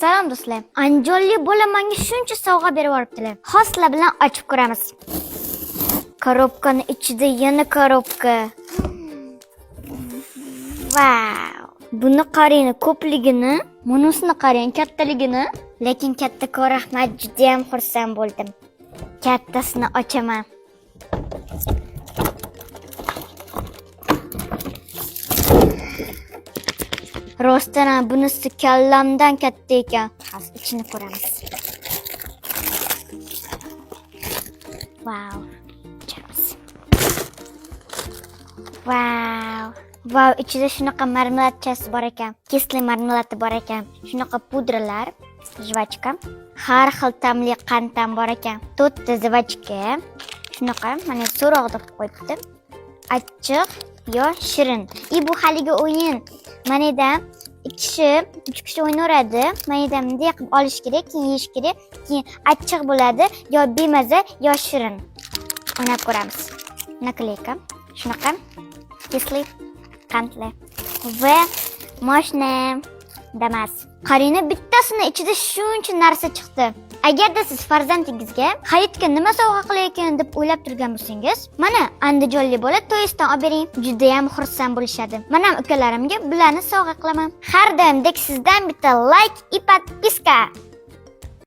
Salom do'stlar. Andijonlik bola menga shuncha sovg'a berib yuboribdilar. Hosla bilan ochib ko'ramiz. Korobkani ichida yana korobka. Wow! Buni qarang, ko'pligini, bunusini qarang, kattaligini. Lekin katta rahmat, juda ham xursand bo'ldim. Kattasini ochaman. Rostdan bunisi kallamdan katta ekan. Hozir ichini ko'ramiz. Wow. Wow, ichida shunaqa marmeladchasi bor ekan. Kisli marmeladi bor ekan. Shunaqa pudralar, jvachka. Har xil ta'mli qanddan bor ekan. 4 ta jvachka. Shunaqa, mana so'roq deb qo'yibdi. Achchiq yo shirin. Bu haligi o'yin. Manida 3 kishi o'ynaveradi. Manida bunday qilib olish kerak, keyin yeyish kerak. Keyin achchiq bo'ladi yo bemaza yo shirin. O'ynab ko'ramiz. Nakleyka. Shunaqa kisli qandli va moshna damas. Qarina bittasini ichida shuncha narsa chiqdi. Agarda siz farzandingizga hayitga nima sovg'a qilayotgan deb o'ylab turgan bo'lsangiz, mana andijonlik bola to'yisdan olib bering. Juda ham xursand bo'lishadi. Men ham ukalarimga bularni sovg'a qilaman. Har doimdek sizdan bitta like и подписка.